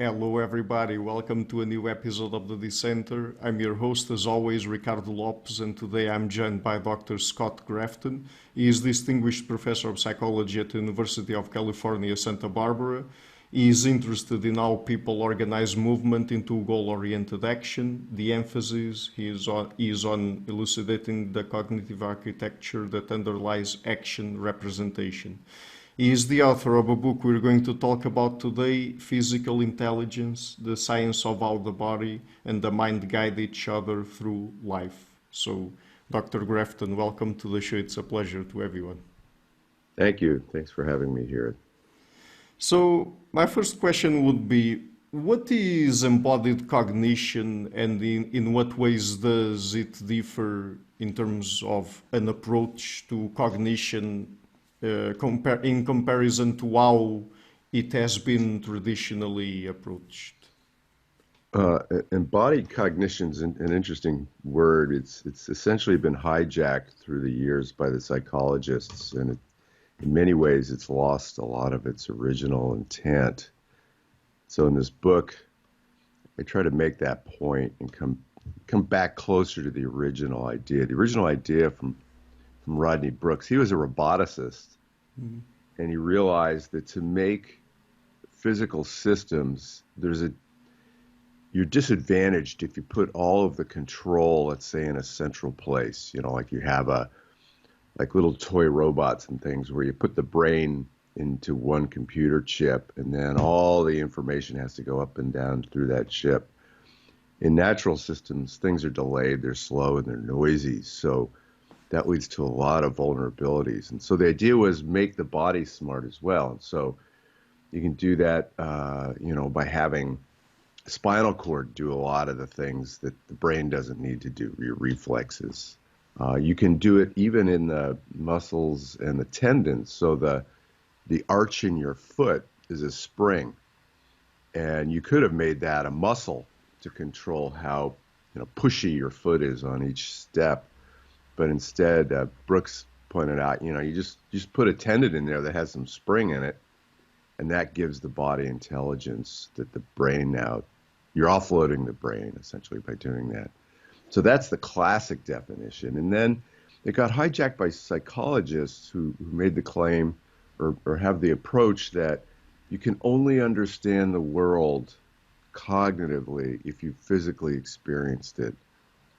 Hello, everybody. Welcome to a new episode of the Dissenter. I'm your host, as always, Ricardo Lopes, and today I'm joined by Dr. Scott Grafton. He is Distinguished Professor of Psychology at the University of California, Santa Barbara. He is interested in how people organize movement into goal-oriented action. The emphasis is on elucidating the cognitive architecture that underlies action representation. He is the author of a book we're going to talk about today, Physical Intelligence, the Science of How the Body and the Mind Guide Each Other Through Life. So, Dr. Grafton, welcome to the show. It's a pleasure to everyone. Thank you. Thanks for having me here. So, my first question would be, what is embodied cognition and in what ways does it differ in terms of an approach to cognition in comparison to how it has been traditionally approached? Embodied cognition is an interesting word. It's essentially been hijacked through the years by the psychologists, and in many ways it's lost a lot of its original intent. So in this book, I try to make that point and come back closer to the original idea. The original idea from Rodney Brooks. He was a roboticist, and he realized that to make physical systems, you're disadvantaged if you put all of the control, let's say, in a central place. You know, like you have like little toy robots and things where you put the brain into one computer chip, and then all the information has to go up and down through that chip. In natural systems, things are delayed, they're slow, and they're noisy. So that leads to a lot of vulnerabilities. And so the idea was make the body smart as well. And so you can do that, by having spinal cord do a lot of the things that the brain doesn't need to do, your reflexes. You can do it even in the muscles and the tendons. So the arch in your foot is a spring. And you could have made that a muscle to control how pushy your foot is on each step. But instead, Brooks pointed out, you just put a tendon in there that has some spring in it, and that gives the body intelligence that the brain now, you're offloading the brain essentially by doing that. So that's the classic definition. And then it got hijacked by psychologists who made the claim or have the approach that you can only understand the world cognitively if you physically experienced it.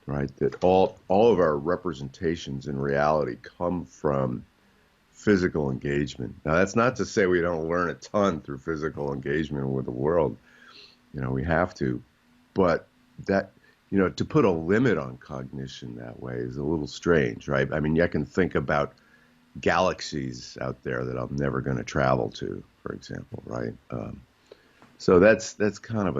Right, that all of our representations in reality come from physical engagement. Now, that's not to say we don't learn a ton through physical engagement with the world. We have to. But that, to put a limit on cognition that way is a little strange, right? I mean, I can think about galaxies out there that I'm never going to travel to, for example, right? So that's kind of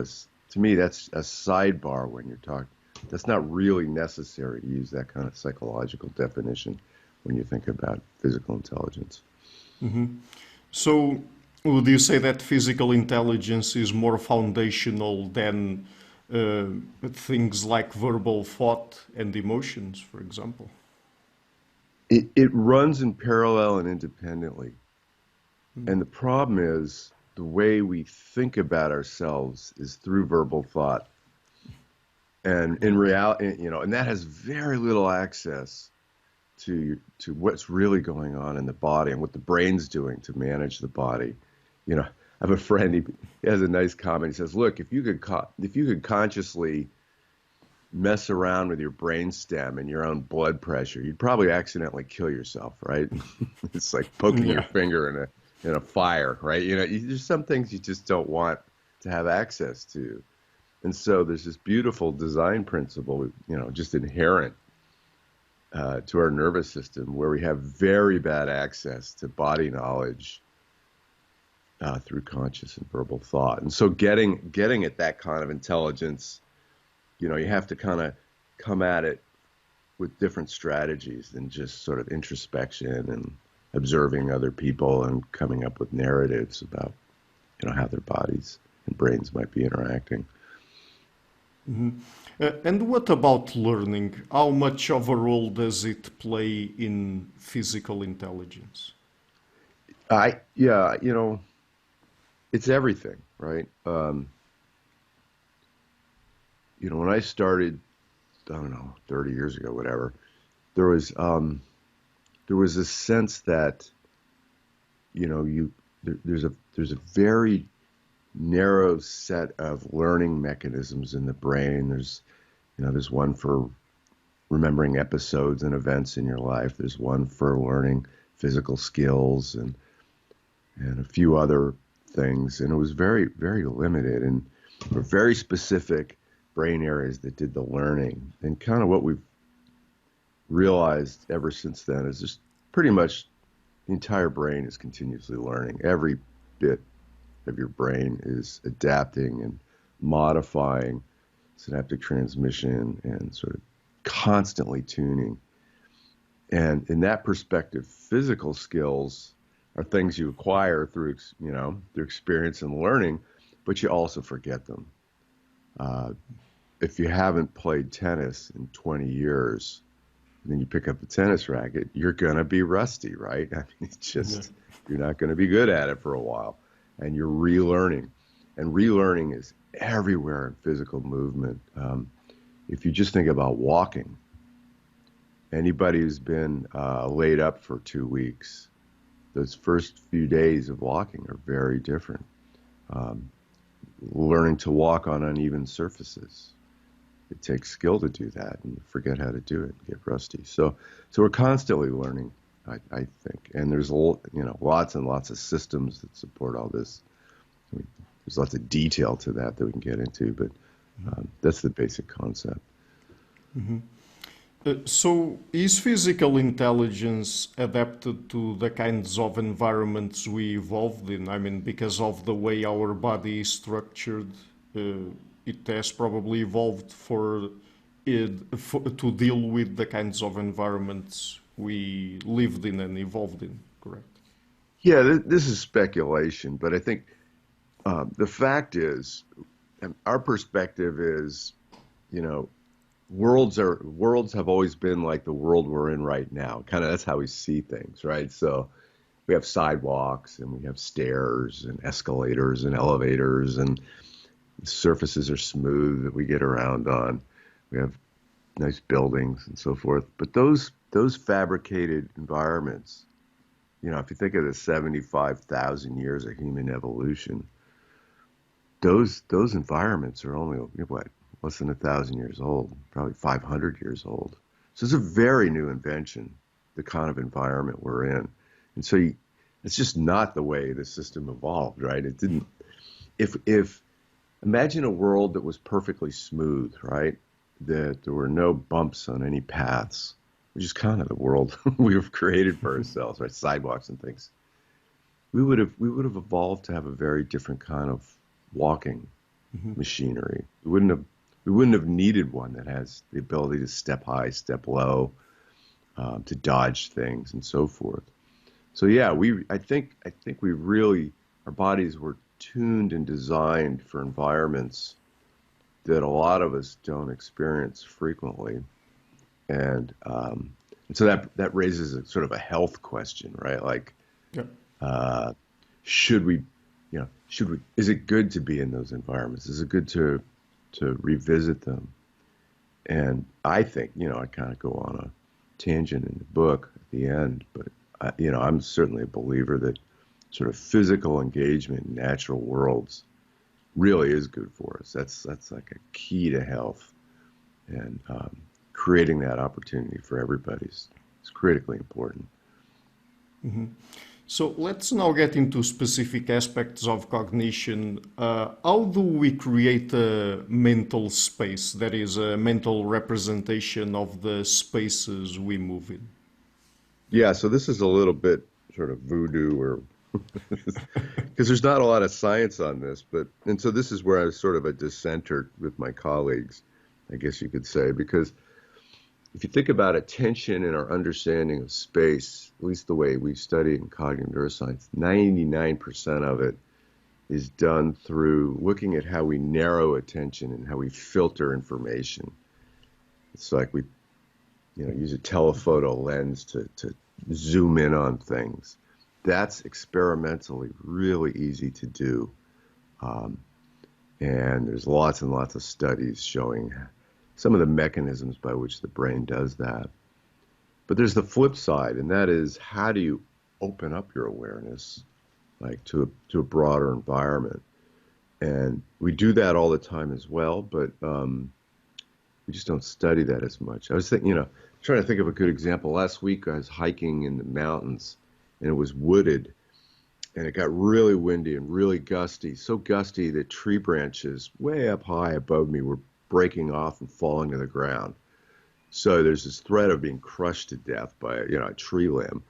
to me, that's a sidebar when you're talking. That's not really necessary to use that kind of psychological definition when you think about physical intelligence. So, would you say that physical intelligence is more foundational than things like verbal thought and emotions, for example? It runs in parallel and independently. And the problem is the way we think about ourselves is through verbal thought. And in reality, and that has very little access to what's really going on in the body and what the brain's doing to manage the body. I have a friend, he has a nice comment. He says, look, if you could consciously mess around with your brain stem and your own blood pressure, you'd probably accidentally kill yourself, right? It's like poking your finger in a fire, right? There's some things you just don't want to have access to. And so there's this beautiful design principle, just inherent to our nervous system, where we have very bad access to body knowledge through conscious and verbal thought. And so getting at that kind of intelligence, you have to kind of come at it with different strategies than just sort of introspection and observing other people and coming up with narratives about, how their bodies and brains might be interacting. And what about learning? How much of a role does it play in physical intelligence? Yeah, it's everything, right? when I started, I don't know, 30 years ago, whatever, there was a sense that, there's a very narrow set of learning mechanisms in the brain. There's one for remembering episodes and events in your life. There's one for learning physical skills and a few other things. And it was very, very limited and very specific brain areas that did the learning. And kind of what we've realized ever since then is just pretty much the entire brain is continuously learning. Every bit of your brain is adapting and modifying synaptic transmission and sort of constantly tuning. And in that perspective, physical skills are things you acquire through experience and learning, but you also forget them. If you haven't played tennis in 20 years, and then you pick up the tennis racket, you're going to be rusty, right? I mean, it's just, you're not going to be good at it for a while. And you're relearning. And relearning is everywhere in physical movement. If you just think about walking, anybody who's been laid up for 2 weeks, those first few days of walking are very different. Learning to walk on uneven surfaces. It takes skill to do that, and you forget how to do it, get rusty. So we're constantly learning, I think. And there's lots and lots of systems that support all this. I mean, there's lots of detail to that we can get into, but that's the basic concept. Mm-hmm. So is physical intelligence adapted to the kinds of environments we evolved in? I mean, because of the way our body is structured, it has probably evolved to deal with the kinds of environments we lived in and evolved in, correct? Yeah, this is speculation, but I think the fact is, and our perspective is, worlds have always been like the world we're in right now. Kind of that's how we see things, right? So we have sidewalks and we have stairs and escalators and elevators and surfaces are smooth that we get around on. We have nice buildings and so forth. But those fabricated environments, if you think of the 75,000 years of human evolution, those environments are only less than 1,000 years old, probably 500 years old. So it's a very new invention, the kind of environment we're in. And so it's just not the way the system evolved, right? It didn't. If imagine a world that was perfectly smooth, right? That there were no bumps on any paths, which is kind of the world we've created for ourselves, right? Sidewalks and things. We would have evolved to have a very different kind of walking machinery. We wouldn't have needed one that has the ability to step high, step low, to dodge things and so forth. So yeah, I think we really, our bodies were tuned and designed for environments that a lot of us don't experience frequently. And so that raises a sort of a health question, right? Like, should we, is it good to be in those environments? Is it good to revisit them? And I think, I kind of go on a tangent in the book at the end, but I'm certainly a believer that sort of physical engagement in natural worlds really is good for us. That's like a key to health, and creating that opportunity for everybody is critically important. Mm-hmm. So let's now get into specific aspects of cognition. How do we create a mental space that is a mental representation of the spaces we move in? Yeah, so this is a little bit sort of voodoo, or because there's not a lot of science on this, and so this is where I was sort of a dissenter with my colleagues, I guess you could say, because if you think about attention and our understanding of space, at least the way we study in cognitive neuroscience, 99% of it is done through looking at how we narrow attention and how we filter information. It's like we, use a telephoto lens to zoom in on things. That's experimentally really easy to do. And there's lots and lots of studies showing some of the mechanisms by which the brain does that. But there's the flip side, and that is, how do you open up your awareness, like to a broader environment? And we do that all the time as well, but we just don't study that as much. I was thinking, trying to think of a good example. Last week I was hiking in the mountains, and it was wooded, and it got really windy and really gusty, so gusty that tree branches way up high above me were breaking off and falling to the ground. So there's this threat of being crushed to death by a tree limb.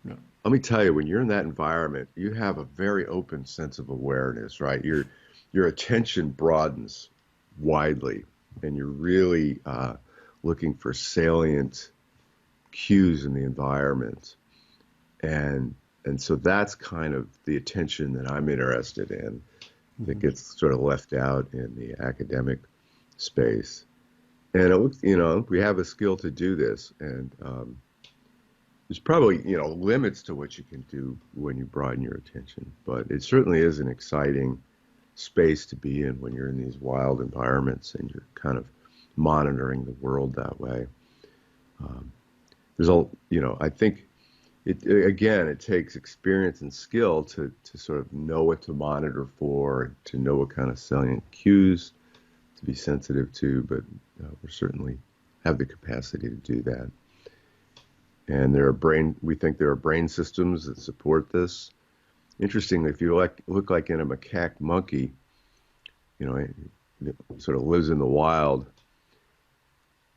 Yeah. Let me tell you, when you're in that environment, you have a very open sense of awareness, right? Your attention broadens widely, and you're really looking for salient cues in the environment. And so that's kind of the attention that I'm interested in, that gets sort of left out in the academic space. And it looks, we have a skill to do this, and there's probably, limits to what you can do when you broaden your attention. But it certainly is an exciting space to be in when you're in these wild environments and you're kind of monitoring the world that way. I think it takes experience and skill to sort of know what to monitor for, to know what kind of salient cues to be sensitive to, but we certainly have the capacity to do that. And we think there are brain systems that support this. Interestingly, if you look like in a macaque monkey, it sort of lives in the wild,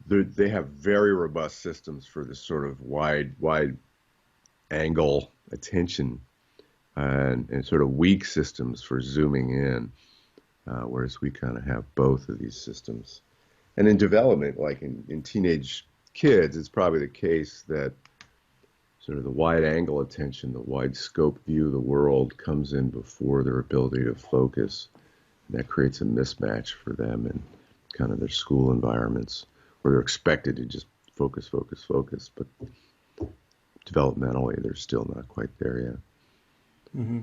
they have very robust systems for this sort of wide angle attention, and sort of weak systems for zooming in, whereas we kind of have both of these systems. And in development, like in teenage kids, it's probably the case that sort of the wide angle attention, the wide scope view of the world comes in before their ability to focus. And that creates a mismatch for them in kind of their school environments, where they're expected to just focus. But developmentally, they're still not quite there yet. Mm-hmm.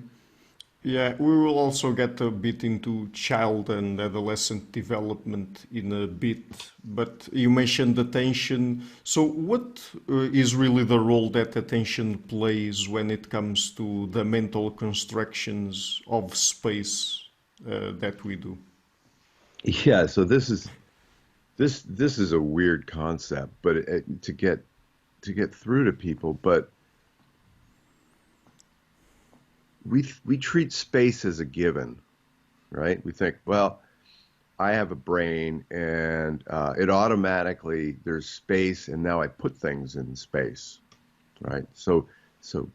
Yeah, we will also get a bit into child and adolescent development in a bit, but you mentioned attention. So what is really the role that attention plays when it comes to the mental constructions of space that we do? Yeah, so this is a weird concept, but to get through to people, but we treat space as a given, right? We think, well, I have a brain, and it automatically, there's space, and now I put things in space, right? So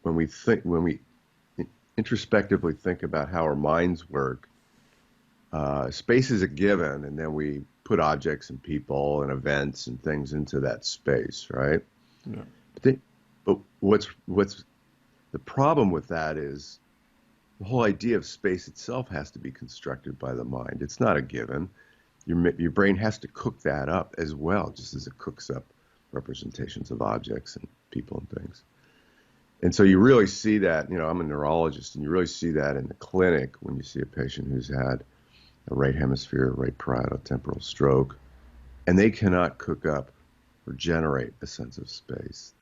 when we introspectively think about how our minds work, space is a given, and then we put objects and people and events and things into that space, right? Yeah. But what's the problem with that is, the whole idea of space itself has to be constructed by the mind. It's not a given. Your brain has to cook that up as well, just as it cooks up representations of objects and people and things. And so you really see that, I'm a neurologist, and you really see that in the clinic when you see a patient who's had a right hemisphere, right parietal temporal stroke, and they cannot cook up or generate a sense of space.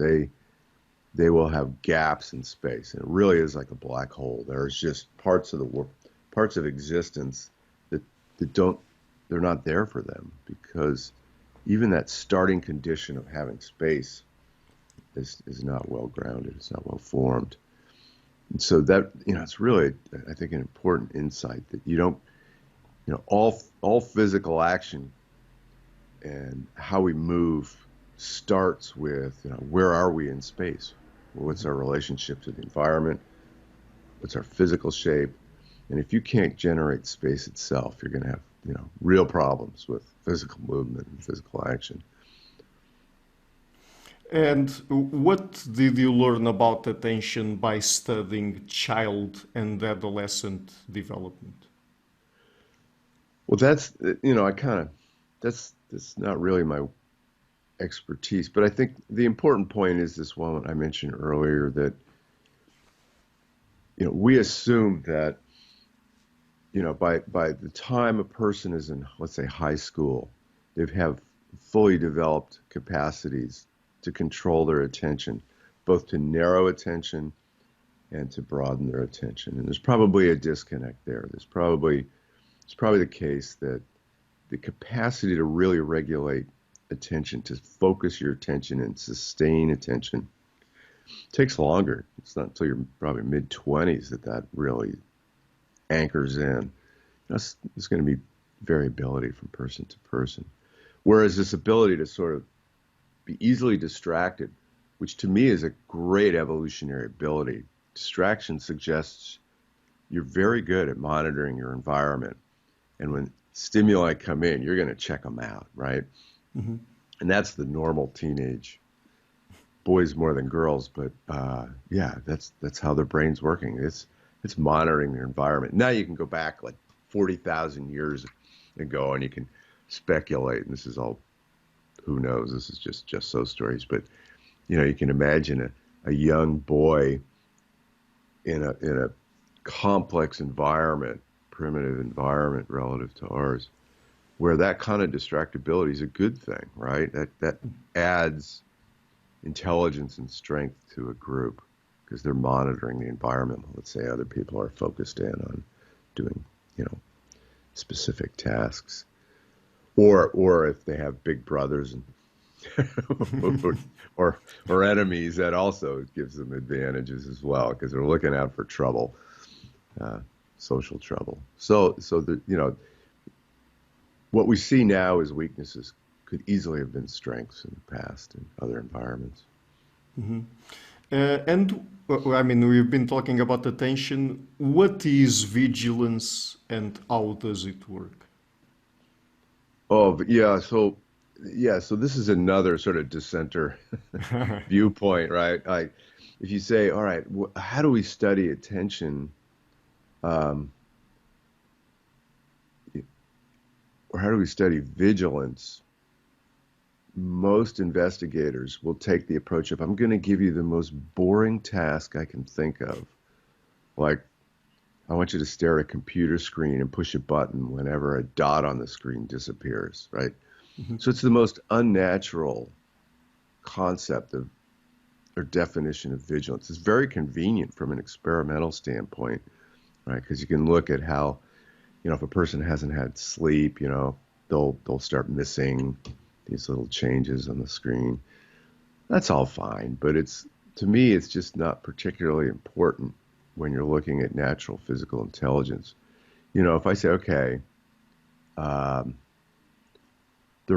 They will have gaps in space, and it really is like a black hole. There's just parts of existence that they're not there for them, because even that starting condition of having space is not well grounded. It's not well formed. And so that, it's really, I think, an important insight that you don't, all physical action and how we move starts with, where are we in space? What's our relationship to the environment? What's our physical shape? And if you can't generate space itself, you're going to have, real problems with physical movement and physical action. And what did you learn about attention by studying child and adolescent development? Well, that's not really my expertise, but I think the important point is this one I mentioned earlier, that we assume that by the time a person is in, let's say, high school, they have fully developed capacities to control their attention, both to narrow attention and to broaden their attention. And there's probably a disconnect there. It's probably the case that the capacity to really regulate attention, to focus your attention and sustain attention, takes longer. It's not until you're probably mid-20s that really anchors in. There's going to be variability from person to person. Whereas this ability to sort of be easily distracted, which to me is a great evolutionary ability. Distraction suggests you're very good at monitoring your environment. And when stimuli come in, you're going to check them out, right? Mm-hmm. And that's the normal teenage, boys more than girls, but yeah, that's how their brain's working. It's monitoring their environment. Now you can go back like 40,000 years ago and you can speculate, and this is all, who knows, this is just so stories, but you can imagine a young boy in a complex environment, primitive environment relative to ours, where that kind of distractibility is a good thing, right? That adds intelligence and strength to a group because they're monitoring the environment. Let's say other people are focused in on doing, specific tasks, or if they have big brothers and or enemies, that also gives them advantages as well because they're looking out for trouble, social trouble. So what we see now as weaknesses could easily have been strengths in the past in other environments. Mm-hmm. We've been talking about attention. What is vigilance and how does it work? Oh, yeah. So this is another sort of dissenter viewpoint, right? If you say, all right, how do we study attention? Or how do we study vigilance? Most investigators will take the approach of, I'm going to give you the most boring task I can think of. Like, I want you to stare at a computer screen and push a button whenever a dot on the screen disappears, right? Mm-hmm. So it's the most unnatural concept or definition of vigilance. It's very convenient from an experimental standpoint, right? Because you can look at how, if a person hasn't had sleep, they'll start missing these little changes on the screen. That's all fine, but to me, it's just not particularly important when you're looking at natural physical intelligence. If I say, okay, there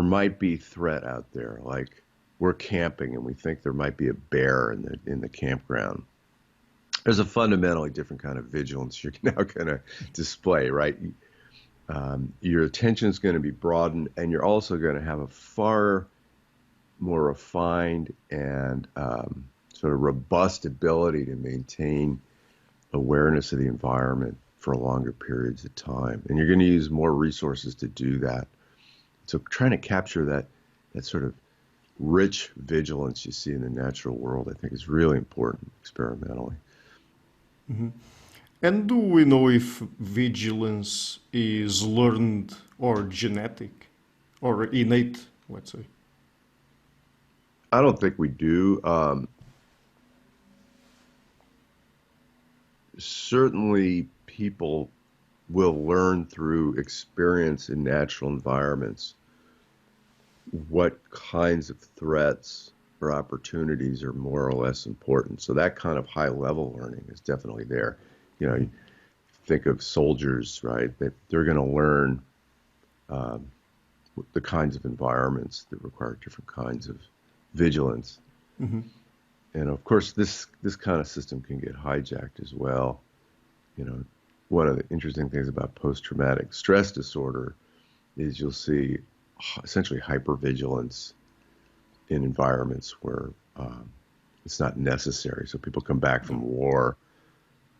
might be threat out there, like we're camping and we think there might be a bear in the campground. There's a fundamentally different kind of vigilance you're now going to display, right? Your attention is going to be broadened, and you're also going to have a far more refined and sort of robust ability to maintain awareness of the environment for longer periods of time. And you're going to use more resources to do that. So trying to capture that sort of rich vigilance you see in the natural world, I think is really important experimentally. Mm-hmm. And do we know if vigilance is learned or genetic or innate, let's say? I don't think we do. Certainly people will learn through experience in natural environments what kinds of threats or opportunities are more or less important. So that kind of high level learning is definitely there. You think of soldiers, right? They're going to learn the kinds of environments that require different kinds of vigilance. Mm-hmm. And of course, this kind of system can get hijacked as well. One of the interesting things about post-traumatic stress disorder is you'll see essentially hypervigilance in environments where it's not necessary. So people come back from war.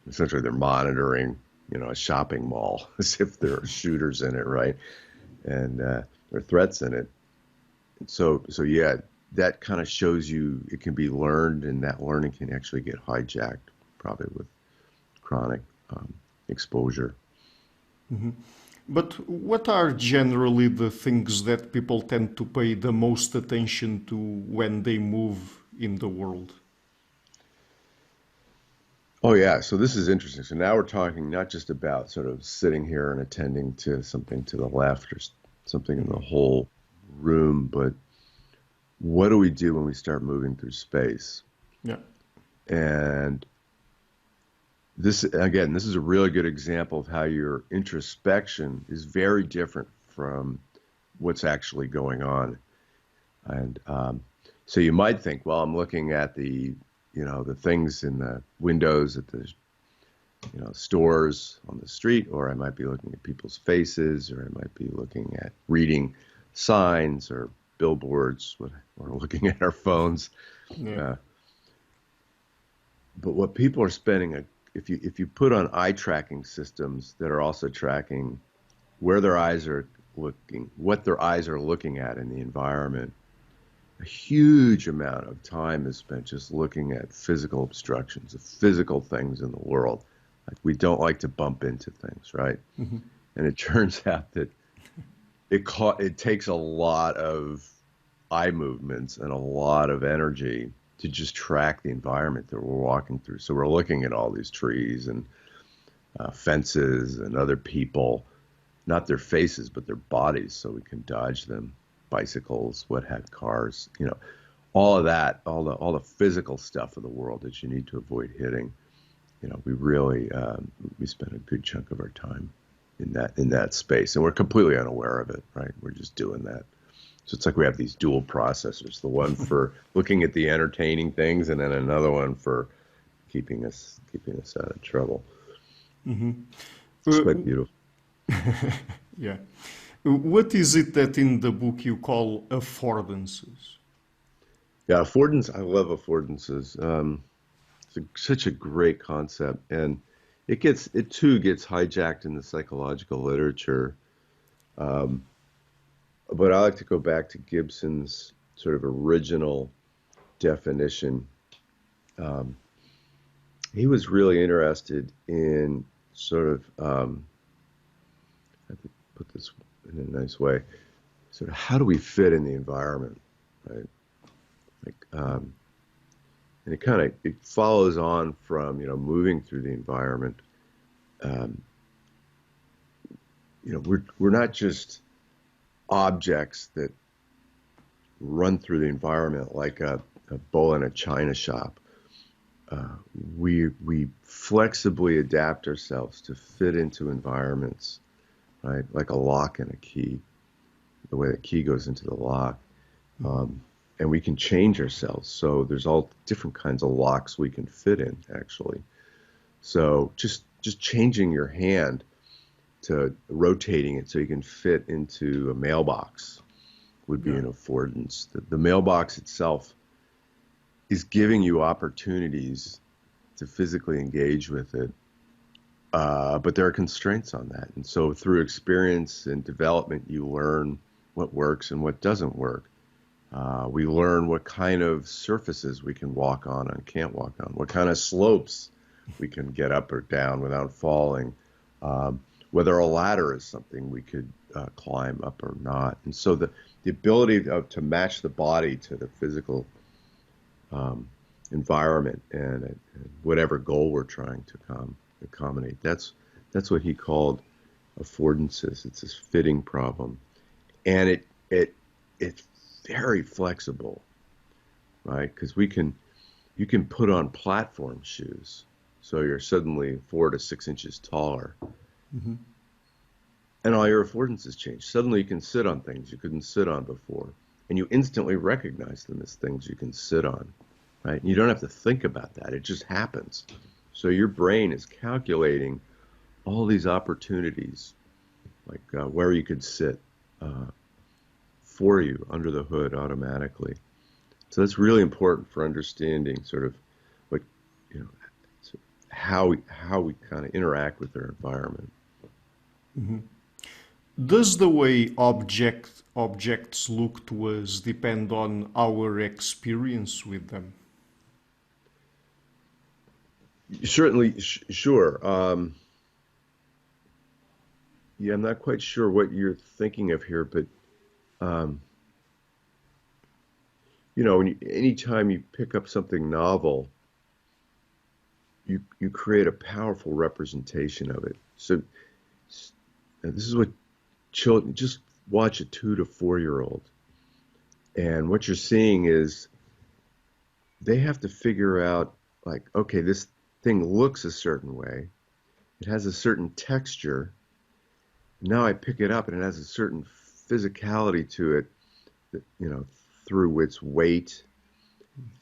Essentially, they're monitoring, a shopping mall as if there are shooters in it, right? And there are threats in it. So yeah, that kind of shows you it can be learned, and that learning can actually get hijacked, probably with chronic exposure. But what are generally the things that people tend to pay the most attention to when they move in the world? Oh yeah, so this is interesting. So now we're talking not just about sort of sitting here and attending to something to the left or something in the whole room, but what do we do when we start moving through space? Yeah. And this, again, this is a really good example of how your introspection is very different from what's actually going on. And so you might think, well, I'm looking at the things in the windows at the, stores on the street, or I might be looking at people's faces, or I might be looking at reading signs or billboards, or looking at our phones. Yeah. Uh, but what people are spending, if you put on eye tracking systems that are also tracking where their eyes are looking, what their eyes are looking at in the environment, a huge amount of time is spent just looking at physical obstructions, of physical things in the world. Like we don't like to bump into things, right? And it turns out that it takes a lot of eye movements and a lot of energy to just track the environment that we're walking through. So we're looking at all these trees and fences and other people, not their faces, but their bodies, so we can dodge them. Bicycles, what had cars, all of that, all the physical stuff of the world that you need to avoid hitting. We really we spend a good chunk of our time in that space, and we're completely unaware of it, right? We're just doing that. So it's like we have these dual processors: the one for looking at the entertaining things, and then another one for keeping us out of trouble. It's Uh, quite beautiful. yeah. What is it that in the book you call affordances? Yeah, affordance. I love affordances. Such a great concept, and it too gets hijacked in the psychological literature. Um, but I like to go back to Gibson's sort of original definition. Um, he was really interested in sort of, I have to put this in a nice way, sort of how do we fit in the environment, right? Like, and it follows on from moving through the environment. Um, we're not just objects that run through the environment like a bull in a china shop. Uh, we flexibly adapt ourselves to fit into environments, right? Like a lock and a key, the way the key goes into the lock. And we can change ourselves. So there's all different kinds of locks we can fit in, actually. So just changing your hand to rotating it so you can fit into a mailbox would be Yeah. an affordance. The mailbox itself is giving you opportunities to physically engage with it, but there are constraints on that. And so through experience and development, you learn what works and what doesn't work. We learn what kind of surfaces we can walk on and can't walk on, what kind of slopes we can get up or down without falling, whether a ladder is something we could climb up or not. And so the ability to match the body to the physical environment and whatever goal we're trying to accommodate, that's what he called affordances. It's this fitting problem. And it's very flexible, right? Because you can put on platform shoes, so you're suddenly 4 to 6 inches taller, and all your affordances change. Suddenly you can sit on things you couldn't sit on before, and you instantly recognize them as things you can sit on, right? And you don't have to think about that; it just happens. So your brain is calculating all these opportunities, like where you could sit. For you under the hood automatically. So that's really important for understanding sort of what, you know, how we kind of interact with our environment. Does the way objects look to us depend on our experience with them? Certainly, sure. yeah, I'm not quite sure what you're thinking of here, but um, anytime you pick up something novel, you create a powerful representation of it. So this is what children just watch a 2 to 4 year old, and what you're seeing is they have to figure out like, okay, this thing looks a certain way, it has a certain texture. Now I pick it up and it has a certain physicality to it, that, through its weight,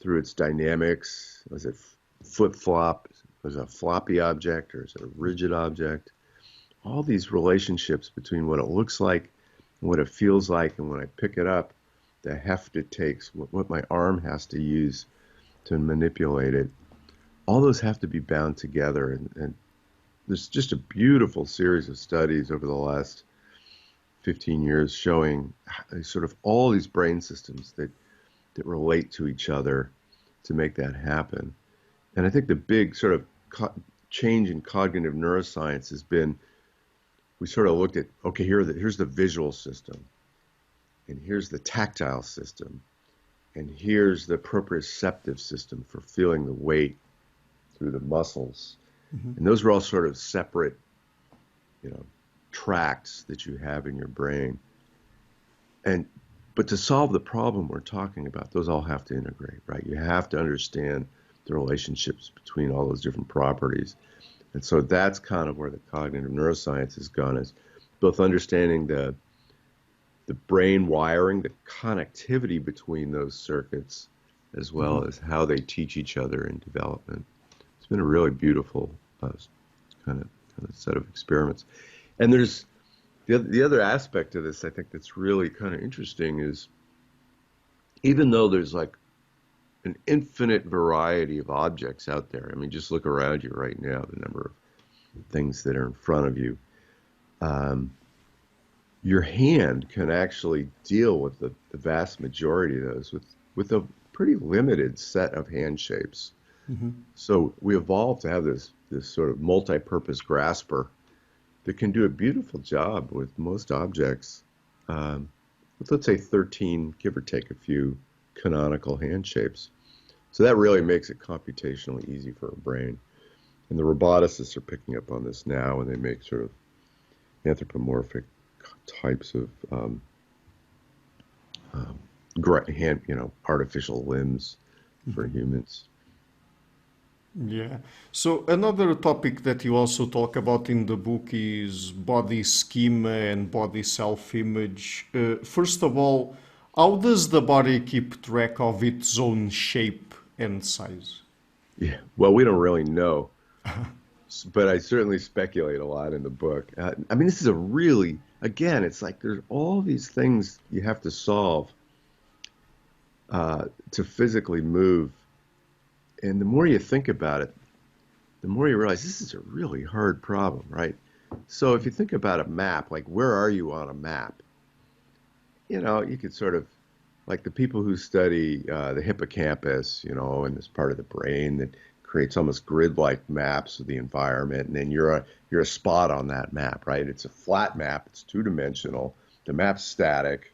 through its dynamics. Was it flip flop? Was it a floppy object or is it a rigid object? All these relationships between what it looks like and what it feels like, and when I pick it up, the heft it takes, what my arm has to use to manipulate it, all those have to be bound together. And there's just a beautiful series of studies over the last 15 years showing sort of all these brain systems that relate to each other to make that happen. And I think the big sort of change in cognitive neuroscience has been, we sort of looked at, okay, here's the visual system, and here's the tactile system, and here's the proprioceptive system for feeling the weight through the muscles. Mm-hmm. And those are all sort of separate, tracts that you have in your brain. But to solve the problem we're talking about, those all have to integrate, right? You have to understand the relationships between all those different properties. And so that's kind of where the cognitive neuroscience has gone, is both understanding the brain wiring, the connectivity between those circuits, as well as how they teach each other in development. It's been a really beautiful kind of set of experiments. And there's the other aspect of this, I think, that's really kind of interesting is, even though there's like an infinite variety of objects out there, I mean, just look around you right now, the number of things that are in front of you. Your hand can actually deal with the vast majority of those with a pretty limited set of hand shapes. Mm-hmm. So we evolved to have this sort of multi-purpose grasper that can do a beautiful job with most objects, with, let's say, 13, give or take a few, canonical hand shapes. So that really makes it computationally easy for a brain. And the roboticists are picking up on this now, and they make sort of anthropomorphic types of artificial limbs for humans. Yeah. So another topic that you also talk about in the book is body schema and body self-image. First of all, how does the body keep track of its own shape and size? Yeah, well, we don't really know, but I certainly speculate a lot in the book. I mean, this is again, it's like there's all these things you have to solve to physically move. And the more you think about it, the more you realize this is a really hard problem, right? So if you think about a map, like where are you on a map? You could sort of, like the people who study the hippocampus, and this part of the brain that creates almost grid-like maps of the environment, and then you're a spot on that map, right? It's a flat map, it's two-dimensional, the map's static,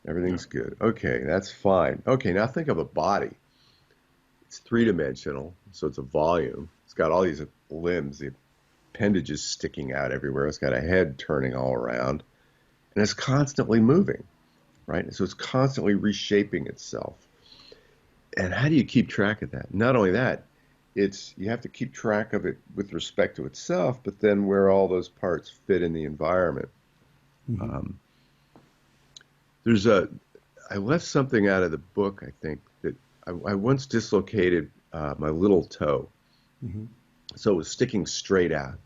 everything's good. Okay, that's fine. Okay, now think of a body. It's three-dimensional, so it's a volume. It's got all these limbs, the appendages sticking out everywhere. It's got a head turning all around, and it's constantly moving, right? So it's constantly reshaping itself. And how do you keep track of that? Not only that, you have to keep track of it with respect to itself, but then where all those parts fit in the environment. Mm-hmm. I left something out of the book, I think, that I once dislocated my little toe. Mm-hmm. So it was sticking straight out.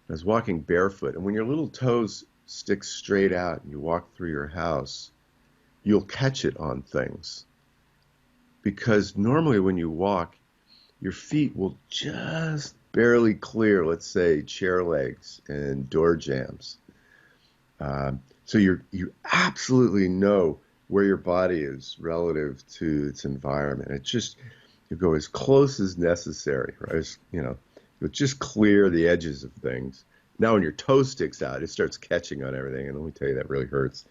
I was walking barefoot, and when your little toes stick straight out and you walk through your house, you'll catch it on things. Because normally when you walk, your feet will just barely clear, let's say, chair legs and door jambs. So you absolutely know where your body is relative to its environment. You go as close as necessary, right? You'll just clear the edges of things. Now when your toe sticks out, it starts catching on everything. And let me tell you, that really hurts.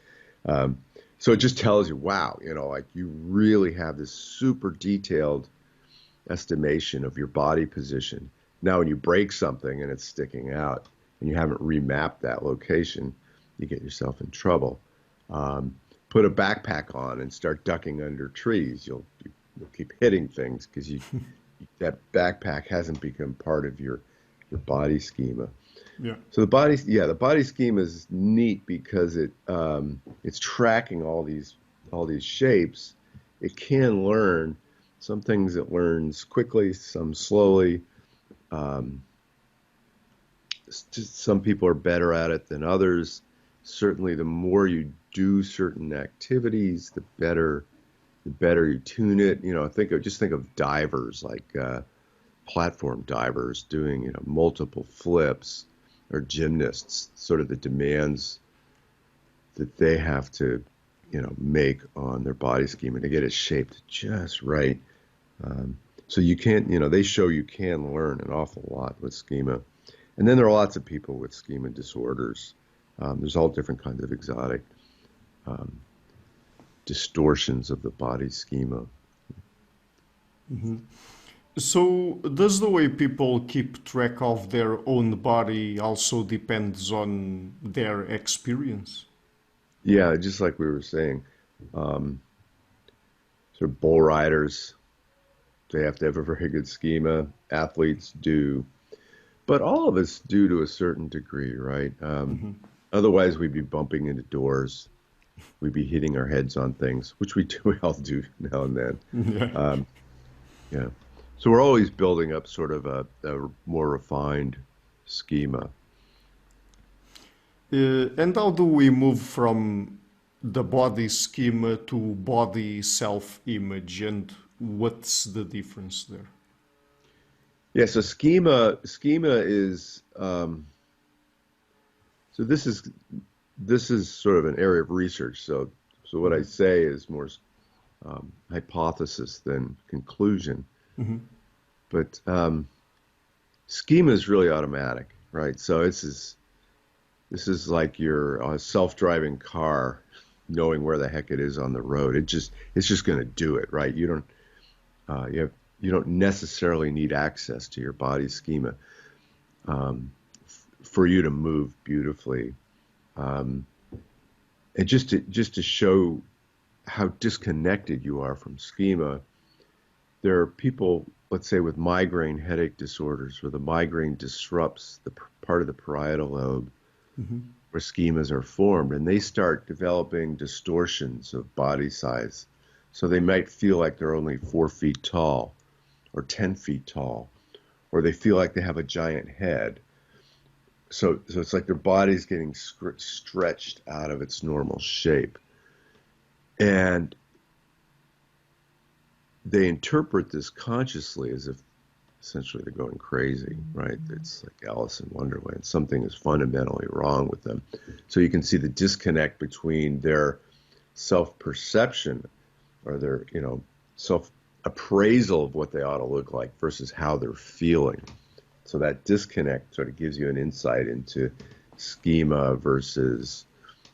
Um, so it just tells you, wow, like you really have this super detailed estimation of your body position. Now, when you break something and it's sticking out and you haven't remapped that location, you get yourself in trouble. Put a backpack on and start ducking under trees. You'll keep hitting things because that backpack hasn't become part of your body schema. Yeah. So the body schema is neat because it's tracking all these shapes. It can learn some things. It learns quickly, some slowly. Um, some people are better at it than others. Certainly, the more you do certain activities, the better you tune it. Think of divers, like platform divers doing multiple flips, or gymnasts, sort of the demands that they have to make on their body schema to get it shaped just right. So you can't, they show you can learn an awful lot with schema. And then there are lots of people with schema disorders. There's all different kinds of exotic distortions of the body schema. Hmm. So, does the way people keep track of their own body also depends on their experience? Yeah, just like we were saying, um, sort of bull riders, they have to have a very good schema. Athletes do, but all of us do to a certain degree, right? Hmm. Otherwise, we'd be bumping into doors, we'd be hitting our heads on things, which we do, we all do now and then. Yeah. Um, yeah. So we're always building up sort of a more refined schema. And how do we move from the body schema to body self-image, and what's the difference there? Yeah. So schema is so this is sort of an area of research. So what I say is more hypothesis than conclusion. Hmm. But schema is really automatic, right? So this is like your self-driving car knowing where the heck it is on the road. It's just going to do it, right? You don't necessarily need access to your body schema for you to move beautifully. Um, and just to show how disconnected you are from schema, there are people, let's say, with migraine headache disorders, where the migraine disrupts the part of the parietal lobe Hmm. where schemas are formed, and they start developing distortions of body size. So they might feel like they're only 4 feet tall or 10 feet tall, or they feel like they have a giant head. So it's like their body's getting stretched out of its normal shape. And they interpret this consciously as if essentially they're going crazy, right? It's like Alice in Wonderland. Something is fundamentally wrong with them. So you can see the disconnect between their self-perception, or their, self-appraisal of what they ought to look like versus how they're feeling. So that disconnect sort of gives you an insight into schema versus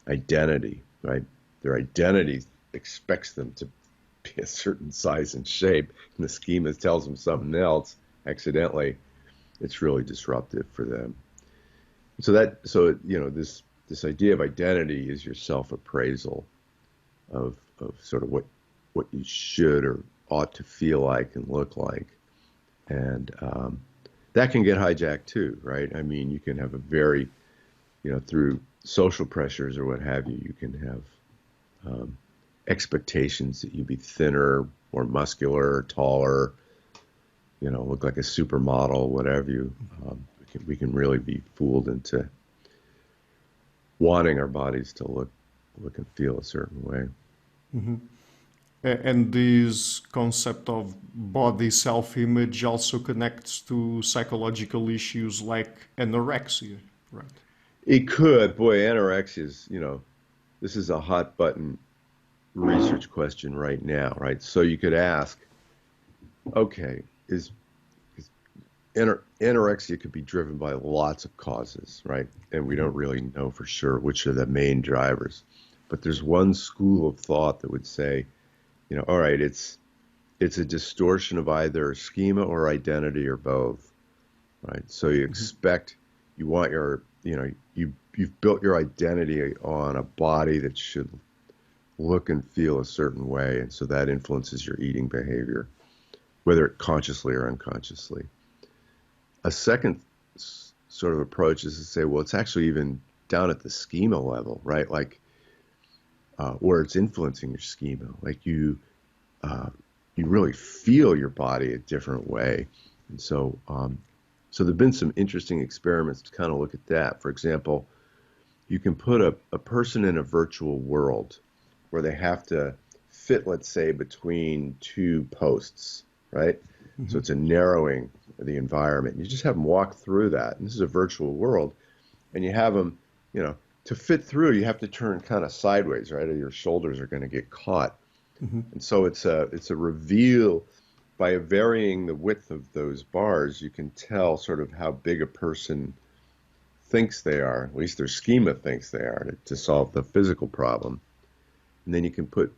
identity, right? Their identity expects them to be a certain size and shape, and the schema tells them something else. Accidentally, it's really disruptive for them. This idea of identity is your self-appraisal of sort of what you should or ought to feel like and look like, and that can get hijacked too, right? I mean, you can have a very, through social pressures or what have you, you can have expectations that you be thinner, more muscular, taller, look like a supermodel, whatever you. We can really be fooled into wanting our bodies to look and feel a certain way. Hmm. And this concept of body self-image also connects to psychological issues like anorexia, right? It could, boy, anorexia is, this is a hot button research question right now, right? So you could ask, okay, is anorexia could be driven by lots of causes, right? And we don't really know for sure which are the main drivers. But there's one school of thought that would say, all right, it's a distortion of either schema or identity or both, right? So you want you've built your identity on a body that should look and feel a certain way, and so that influences your eating behavior, whether consciously or unconsciously. A second sort of approach is to say, well, it's actually even down at the schema level, right? Like, where it's influencing your schema. Like you really feel your body a different way. And so there've been some interesting experiments to kind of look at that. For example, you can put a person in a virtual world where they have to fit, let's say, between two posts, right? Mm-hmm. So it's a narrowing of the environment. You just have them walk through that. And this is a virtual world. And you have them, to fit through, you have to turn kind of sideways, right? Or your shoulders are going to get caught. Mm-hmm. And so it's a reveal. By varying the width of those bars, you can tell sort of how big a person thinks they are, at least their schema thinks they are, to solve the physical problem. And then you can put,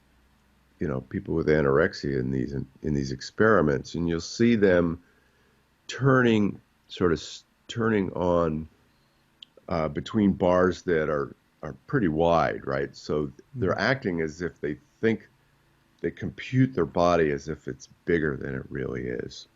people with anorexia in these experiments, and you'll see them turning on between bars that are pretty wide, right? So they're acting as if they think they compute their body as if it's bigger than it really is.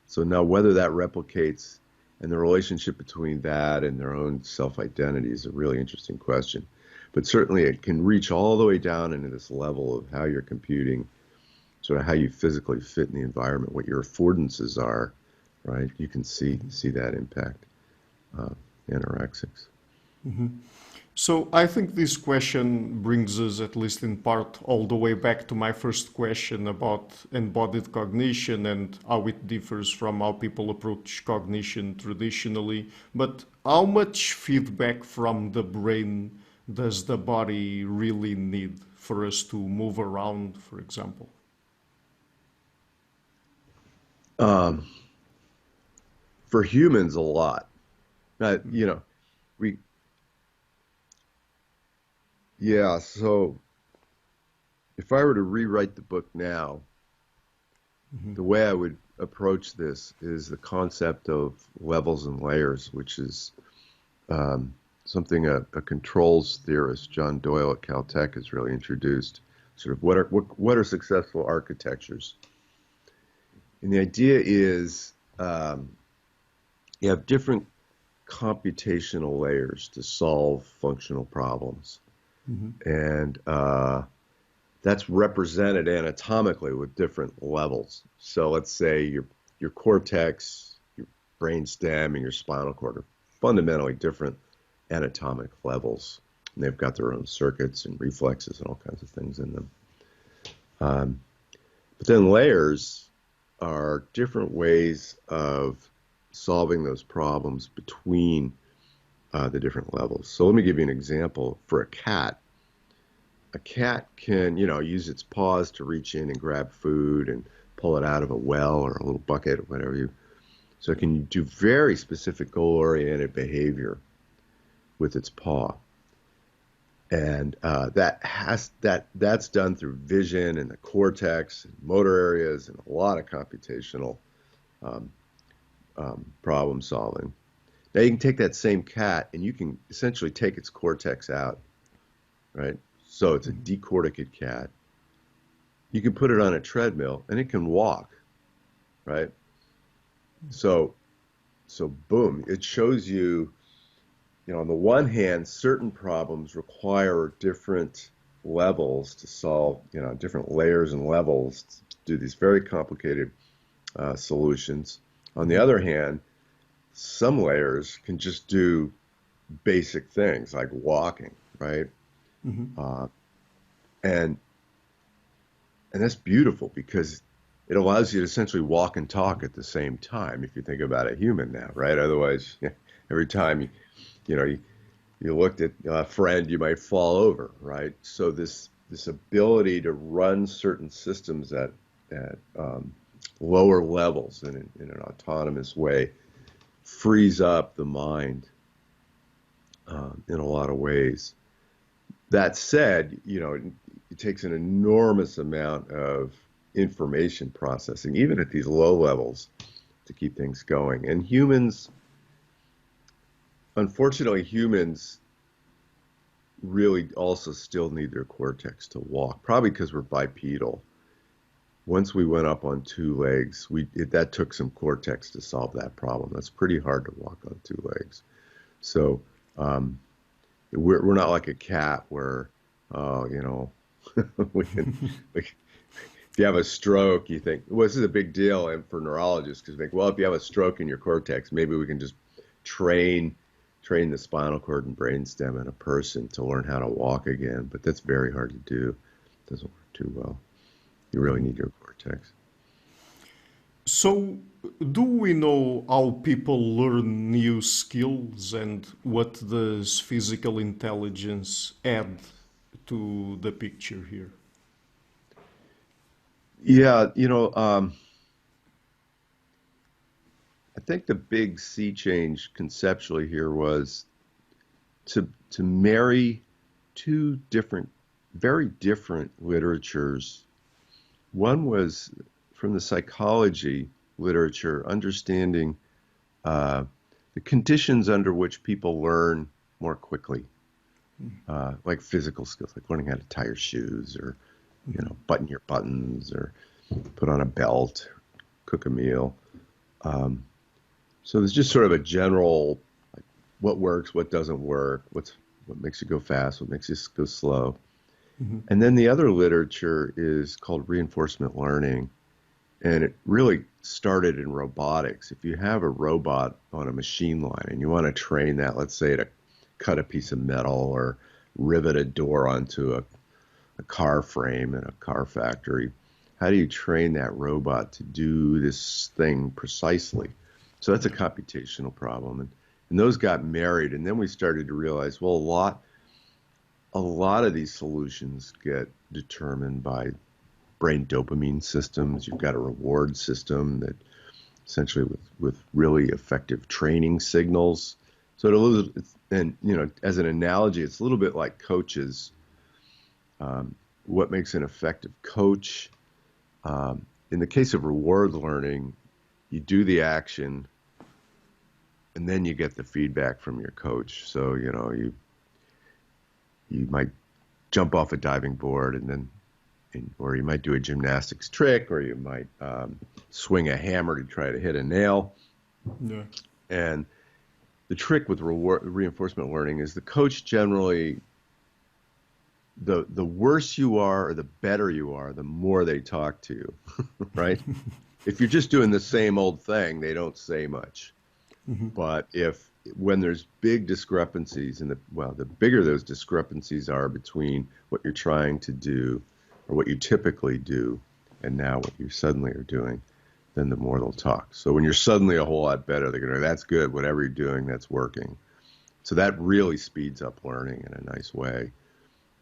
So now whether that replicates and the relationship between that and their own self-identity is a really interesting question. But certainly it can reach all the way down into this level of how you're computing, sort of how you physically fit in the environment, what your affordances are, right? You can see that impact anorexics. Mm-hmm. So I think this question brings us, at least in part, all the way back to my first question about embodied cognition and how it differs from how people approach cognition traditionally. But how much feedback from the brain does the body really need for us to move around, for example? For humans, a lot. So if I were to rewrite the book now, mm-hmm. the way I would approach this is the concept of levels and layers, which is something a controls theorist, John Doyle at Caltech, has really introduced. Sort of what are successful architectures? And the idea is you have different computational layers to solve functional problems. Mm-hmm. And that's represented anatomically with different levels. So let's say your cortex, your brainstem, and your spinal cord are fundamentally different anatomic levels. And they've got their own circuits and reflexes and all kinds of things in them. But then layers are different ways of solving those problems between the different levels. So let me give you an example. For a cat can, use its paws to reach in and grab food and pull it out of a well or a little bucket or whatever. So it can do very specific goal-oriented behavior with its paw. And that's done through vision and the cortex and motor areas and a lot of computational problem solving. Now you can take that same cat and you can essentially take its cortex out, right? So it's a decorticate cat. You can put it on a treadmill and it can walk, right? So boom, it shows you, on the one hand, certain problems require different levels to solve, different layers and levels to do these very complicated solutions. On the other hand, some layers can just do basic things like walking, right? Mm-hmm. And that's beautiful because it allows you to essentially walk and talk at the same time, if you think about a human now, right? Otherwise, every time you looked at a friend, you might fall over, right? So this ability to run certain systems at lower levels in an autonomous way frees up the mind in a lot of ways. That said, it takes an enormous amount of information processing, even at these low levels, to keep things going. And unfortunately, humans really also still need their cortex to walk, probably because we're bipedal. Once we went up on two legs, that took some cortex to solve that problem. That's pretty hard to walk on two legs. So we're not like a cat where, we can, if you have a stroke, you think, well, this is a big deal and for neurologists because you think, well, if you have a stroke in your cortex, maybe we can just train the spinal cord and brainstem in a person to learn how to walk again. But that's very hard to do. It doesn't work too well. You really need your cortex. So, do we know how people learn new skills and what does physical intelligence add to the picture here? Yeah, I think the big sea change conceptually here was to marry two very different literatures. One was from the psychology literature, understanding the conditions under which people learn more quickly, like physical skills, like learning how to tie your shoes or, button your buttons or put on a belt, cook a meal. So there's just sort of a general, like, what works, what doesn't work, what makes you go fast, what makes you go slow. Mm-hmm. And then the other literature is called reinforcement learning. And it really started in robotics. If you have a robot on a machine line and you want to train that, let's say to cut a piece of metal or rivet a door onto a car frame in a car factory, how do you train that robot to do this thing precisely? So that's a computational problem. And those got married. And then we started to realize, well, a lot of these solutions get determined by brain dopamine systems. You've got a reward system that essentially with really effective training signals. So as an analogy, it's a little bit like coaches. What makes an effective coach? In the case of reward learning, you do the action and then you get the feedback from your coach. So, you might jump off a diving board or you might do a gymnastics trick, or you might swing a hammer to try to hit a nail. Yeah. And the trick with reinforcement learning is the coach generally, the worse you are or the better you are, the more they talk to you, right? If you're just doing the same old thing, they don't say much. Mm-hmm. But when there's big discrepancies, the bigger those discrepancies are between what you're trying to do or what you typically do and now what you suddenly are doing, then the more they'll talk. So when you're suddenly a whole lot better, they're going to go, that's good, whatever you're doing, that's working. So that really speeds up learning in a nice way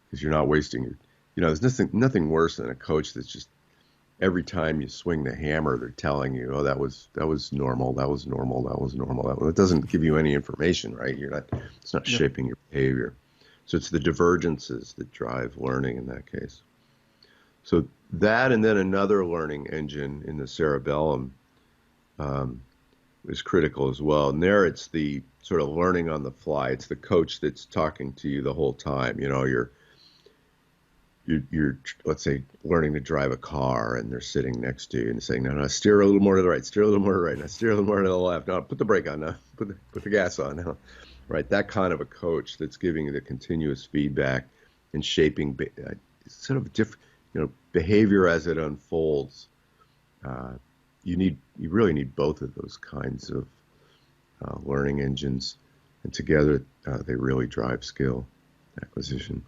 because you're not wasting there's nothing worse than a coach that's just every time you swing the hammer, they're telling you, oh, that was normal, that was normal, that was normal. It doesn't give you any information, right? It's not shaping your behavior. So it's the divergences that drive learning in that case. So that, and then another learning engine in the cerebellum is critical as well. And there it's the sort of learning on the fly. It's the coach that's talking to you the whole time. You're let's say learning to drive a car and they're sitting next to you and saying, no, steer a little more to the right, steer a little more to the right, now steer a little more to the left, no, put the brake on now, put the gas on now, right? That kind of a coach that's giving you the continuous feedback and shaping sort of different, behavior as it unfolds. You really need both of those kinds of learning engines, and together they really drive skill acquisition.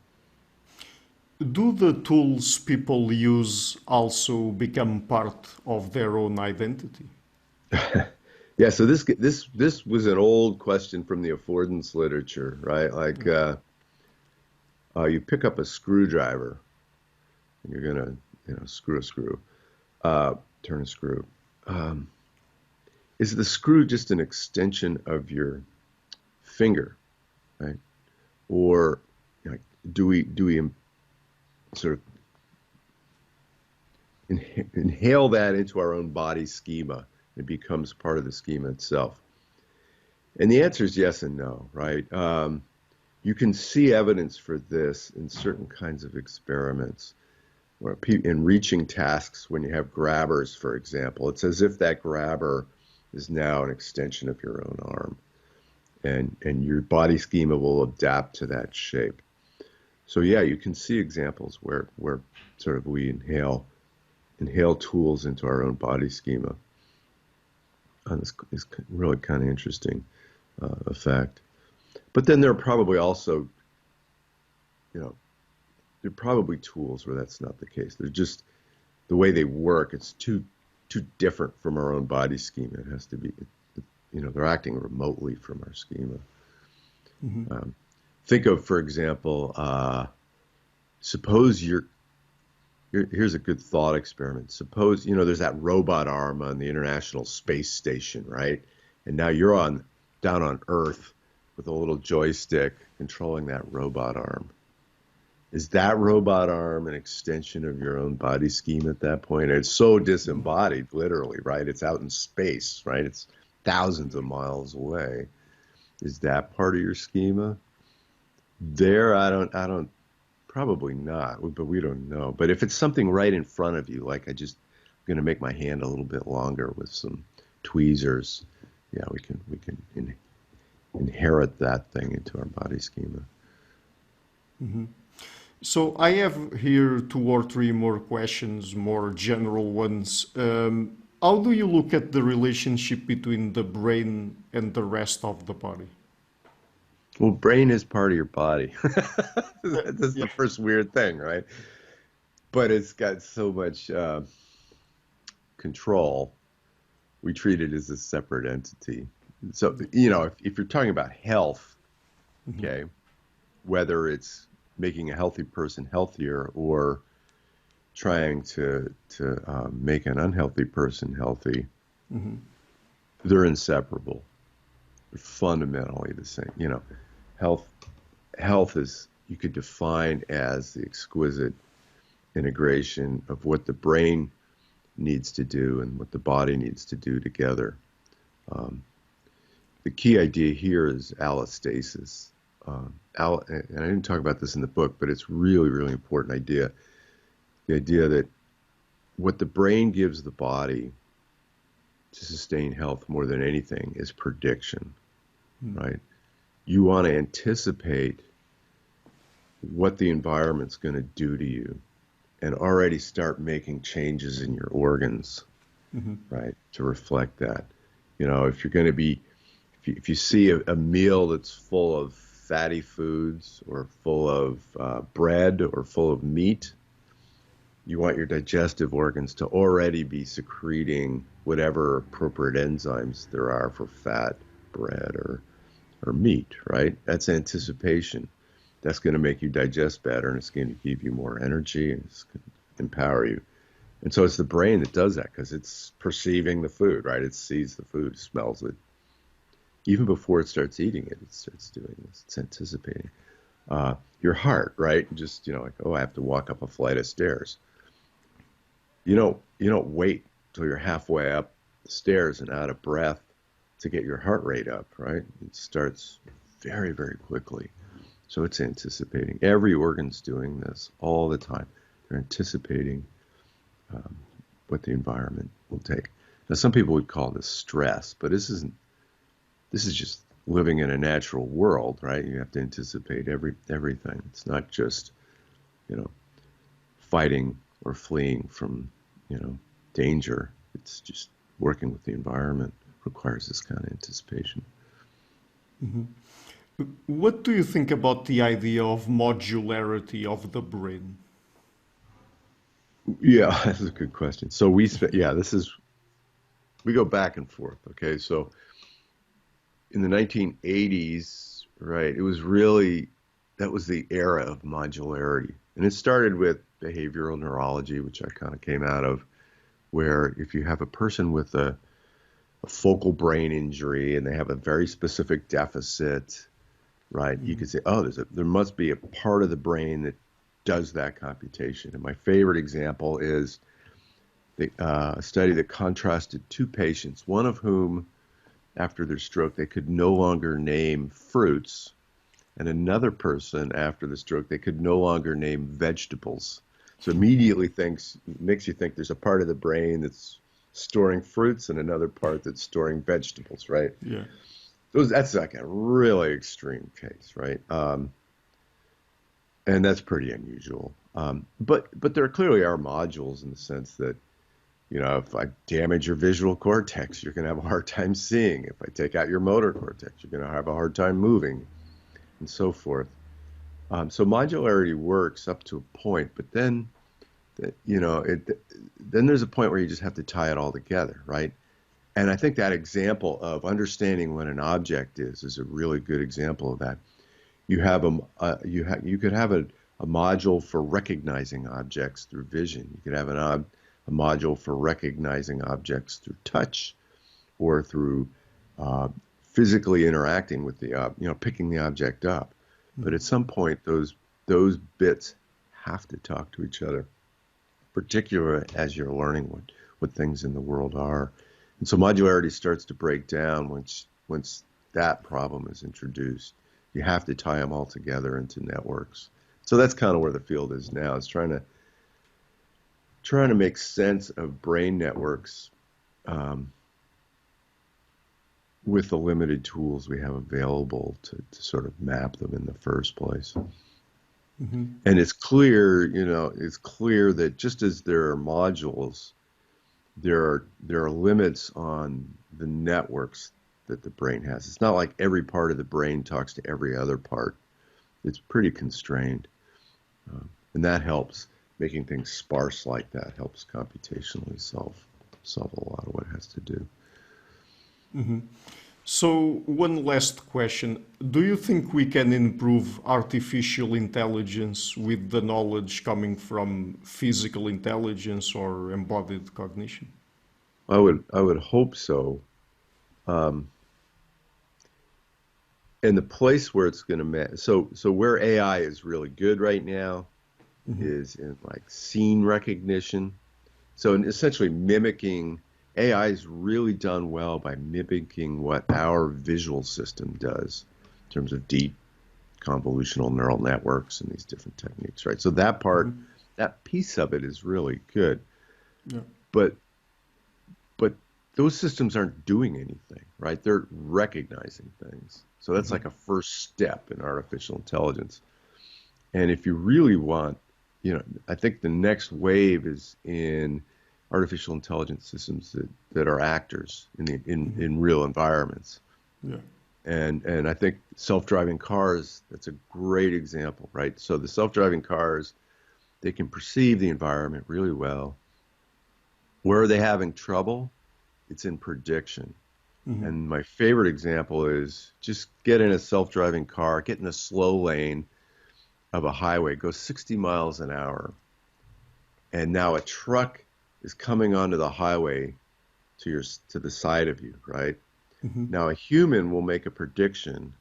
Do the tools people use also become part of their own identity? Yeah, so this was an old question from the affordance literature, right? Like you pick up a screwdriver and you're gonna screw a screw. turn a screw. Um, is the screw just an extension of your finger, right? Or you know, do we sort of inhale that into our own body schema? It becomes part of the schema itself. And the answer is yes and no, right? You can see evidence for this in certain kinds of experiments, where in reaching tasks, when you have grabbers, for example, it's as if that grabber is now an extension of your own arm, and your body schema will adapt to that shape. So yeah, you can see examples where sort of we inhale tools into our own body schema. This is really kind of interesting effect. But then there are probably also, there are probably tools where that's not the case. They're just the way they work. It's too different from our own body schema. It has to be, they're acting remotely from our schema. Mm-hmm. Think of, for example, suppose here's a good thought experiment. Suppose, there's that robot arm on the International Space Station, right? And now you're down on Earth with a little joystick controlling that robot arm. Is that robot arm an extension of your own body scheme at that point? It's so disembodied, literally, right? It's out in space, right? It's thousands of miles away. Is that part of your schema? There, I don't, probably not, but we don't know. But if it's something right in front of you, like I'm going to make my hand a little bit longer with some tweezers, yeah, we can inherit that thing into our body schema. Mm-hmm. So I have here 2 or 3 more questions, more general ones. How do you look at the relationship between the brain and the rest of the body? Well, brain is part of your body. That's the first weird thing, right? But it's got so much control. We treat it as a separate entity. So, if you're talking about health, okay, whether it's making a healthy person healthier or trying to make an unhealthy person healthy, they're inseparable. They're fundamentally the same. Health is, you could define as the exquisite integration of what the brain needs to do and what the body needs to do together. The key idea here is allostasis. And I didn't talk about this in the book, but it's really, really important idea. The idea that what the brain gives the body to sustain health more than anything is prediction, right? You want to anticipate what the environment's going to do to you and already start making changes in your organs, right, to reflect that. If you're going to be, if you see a meal that's full of fatty foods or full of bread or full of meat, you want your digestive organs to already be secreting whatever appropriate enzymes there are for fat, bread, or meat, right? That's anticipation. That's going to make you digest better, and it's going to give you more energy, and it's going to empower you. And so it's the brain that does that because it's perceiving the food, right? It sees the food, smells it. Even before it starts eating it, it starts doing this. It's anticipating. Your heart, right? Just, like, oh, I have to walk up a flight of stairs. You don't wait till you're halfway up the stairs and out of breath to get your heart rate up, right? It starts very, very quickly. So it's anticipating. Every organ's doing this all the time. They're anticipating what the environment will take. Now, some people would call this stress, but this is just living in a natural world, right? You have to anticipate everything. It's not just, fighting or fleeing from, danger. It's just working with the environment requires this kind of anticipation. What do you think about the idea of modularity of the brain? Yeah, that's a good question. So we go back and forth. Okay, so in the 1980s, right, it was really, that was the era of modularity. And it started with behavioral neurology, which I kind of came out of, where if you have a person with a focal brain injury and they have a very specific deficit, right? You could say, oh, there must be a part of the brain that does that computation. And my favorite example is a study that contrasted two patients, one of whom, after their stroke, they could no longer name fruits, and another person, after the stroke, they could no longer name vegetables. So immediately makes you think there's a part of the brain that's storing fruits and another part that's storing vegetables, right? Yeah. That's like a really extreme case, right? And that's pretty unusual. But there clearly are modules in the sense that, if I damage your visual cortex, you're going to have a hard time seeing. If I take out your motor cortex, you're going to have a hard time moving, and so forth. So modularity works up to a point, but then, then there's a point where you just have to tie it all together, right? And I think that example of understanding what an object is a really good example of that. You could have a module for recognizing objects through vision. You could have a module for recognizing objects through touch, or through physically interacting with picking the object up. But at some point, those bits have to talk to each other, particularly as you're learning what things in the world are. And so modularity starts to break down once that problem is introduced. You have to tie them all together into networks. So that's kind of where the field is now. It's trying to make sense of brain networks with the limited tools we have available to sort of map them in the first place. Mm-hmm. And it's clear that just as there are modules, there are limits on the networks that the brain has. It's not like every part of the brain talks to every other part. It's pretty constrained. And that helps. Making things sparse like that helps computationally solve a lot of what it has to do. Mm-hmm. So one last question. Do you think we can improve artificial intelligence with the knowledge coming from physical intelligence or embodied cognition? I would hope so. And the place where it's going to so where AI is really good right now is in like scene recognition. So essentially mimicking. AI is really done well by mimicking what our visual system does in terms of deep convolutional neural networks and these different techniques, right? So that part, that piece of it is really good. Yeah. But those systems aren't doing anything, right? They're recognizing things. So that's like a first step in artificial intelligence. And if you really want, I think the next wave is in artificial intelligence systems that are actors in real environments. Yeah. And I think self-driving cars, that's a great example, right? So the self-driving cars, they can perceive the environment really well. Where are they having trouble? It's in prediction. Mm-hmm. And my favorite example is just get in a self-driving car, get in a slow lane of a highway, go 60 miles an hour, and now a truck is coming onto the highway to the side of you, right? Mm-hmm. Now a human will make a prediction.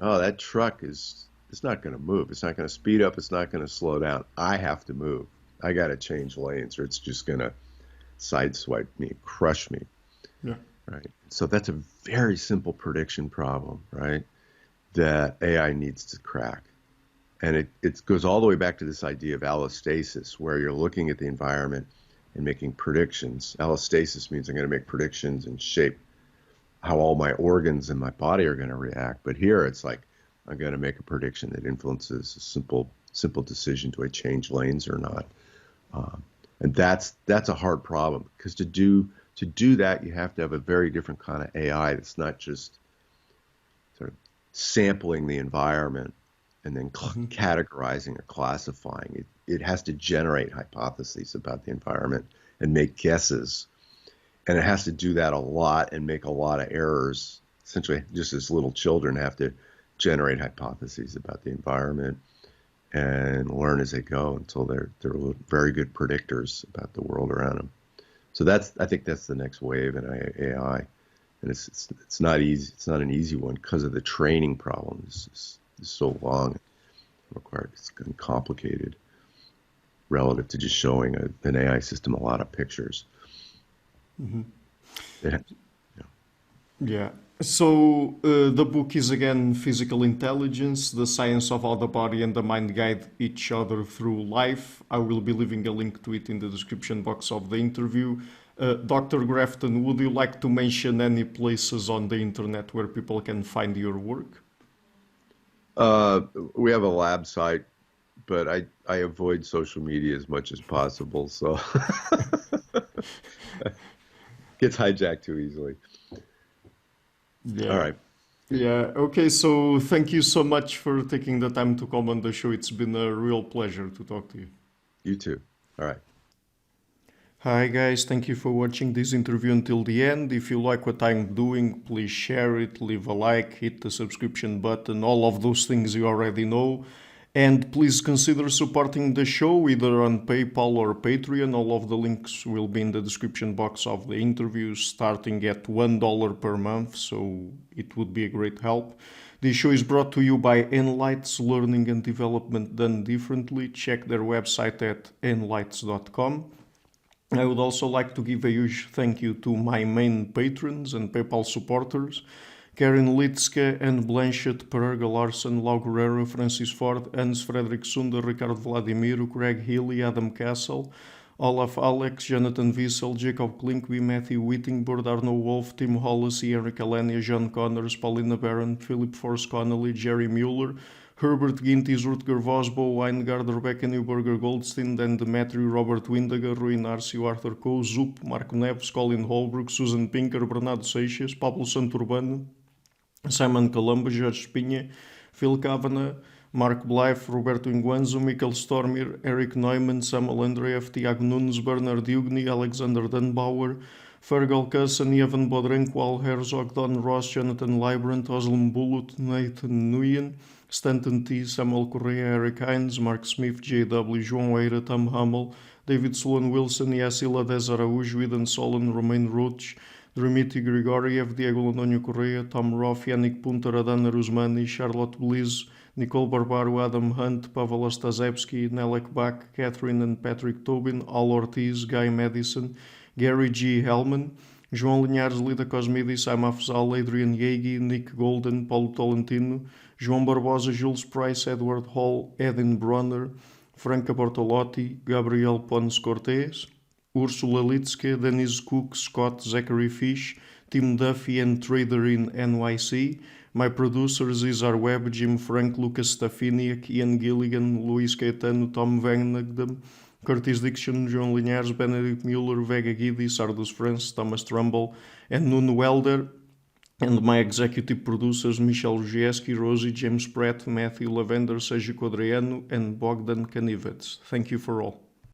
Oh, that truck it's not going to move. It's not going to speed up. It's not going to slow down. I have to move. I got to change lanes, or it's just going to sideswipe me, crush me. Yeah. Right. So that's a very simple prediction problem, right? That AI needs to crack. And it goes all the way back to this idea of allostasis, where you're looking at the environment and making predictions. Allostasis means I'm going to make predictions and shape how all my organs in my body are going to react. But here it's like I'm going to make a prediction that influences a simple decision: do I change lanes or not? And that's a hard problem, because to do that, you have to have a very different kind of AI that's not just sort of sampling the environment and then categorizing or classifying. It has to generate hypotheses about the environment and make guesses. And it has to do that a lot and make a lot of errors. Essentially, just as little children have to generate hypotheses about the environment and learn as they go until they're very good predictors about the world around them. So I think that's the next wave in AI, and it's not easy. It's not an easy one because of the training problem. It's so long, it's complicated relative to just showing an AI system a lot of pictures. Mm-hmm. Yeah. Yeah. So the book is again Physical Intelligence, the science of how the body and the mind guide each other through life. I will be leaving a link to it in the description box of the interview. Dr. Grafton, would you like to mention any places on the internet where people can find your work? We have a lab site, but I avoid social media as much as possible, so gets hijacked too easily. Yeah. All right. Yeah. Okay. So thank you so much for taking the time to come on the show. It's been a real pleasure to talk to you. You too. All right. Hi guys, thank you for watching this interview until the end. If you like what I'm doing, please share it, leave a like, hit the subscription button, all of those things you already know. And please consider supporting the show either on PayPal or Patreon. All of the links will be in the description box of the interview, starting at $1 per month, so it would be a great help. This show is brought to you by Enlights, Learning and Development Done Differently. Check their website at enlights.com. I would also like to give a huge thank you to my main patrons and PayPal supporters, Karen Litske and Blanchett, Pererga Larson, Lau Guerrero, Francis Ford, Hans Frederick Sunder, Ricardo Vladimiro, Greg Healy, Adam Castle, Olaf Alex, Jonathan Wiesel, Jacob Klinkby, Matthew Whittingbird, Arno Wolf, Tim Hollis, Eric Alenia, John Connors, Paulina Barron, Philip Force Connolly, Jerry Mueller, Herbert Gintis, Rutger Vosbo, Weingard, Rebecca Newberger Goldstein, Dan Demetrio, Robert Windager, Rui Narcio, Arthur Coe, Zup, Marco Neves, Colin Holbrook, Susan Pinker, Bernardo Seixas, Pablo Santurbano, Simon Colombo, Jorge Espinha, Phil Kavanagh, Mark Blythe, Roberto Inguanzo, Michael Stormir, Eric Neumann, Samuel Andreev, Tiago Nunes, Bernard Ugni, Alexander Dunbauer, Fergal Cusson, Evan Bodrenko, Al Herzog, Don Ross, Jonathan Librant, Oslam Bullitt, Nathan Nguyen, Stanton T, Samuel Correa, Eric Hines, Mark Smith, J.W., João Eira, Tom Hummel, David Sloan Wilson, Yacila Dez Araújo, Eden Solon, Romain Roach, Dmitry Grigoriev, Diego Antonio Correa, Tom Roth, Yannick Punter, Adana Rusmani, Charlotte Bliss, Nicole Barbaro, Adam Hunt, Pavel Ostazewski, Nelek Bach, Catherine and Patrick Tobin, Al Ortiz, Guy Madison, Gary G. Hellman, João Linhares, Lida Cosmidis, Sam Afzal, Adrian Yegi, Nick Golden, Paulo Tolentino, João Barbosa, Jules Price, Edward Hall, Edin Bronner, Franca Bortolotti, Gabriel Pons Cortez, Ursula Litske, Denise Cook, Scott, Zachary Fish, Tim Duffy and Trader in NYC. My producers Izar Webb, Jim Frank, Lucas Stafiniak, Ian Gilligan, Luis Caetano, Tom Van Nagdam, Curtis Dixon, João Linhares, Benedict Mueller, Vega Guidi, Sardus France, Thomas Trumbull, and Nuno Welder. And my executive producers Michel Rugieski, Rosie, James Pratt, Matthew Lavender, Sergio Codreanu, and Bogdan Kanivets. Thank you for all.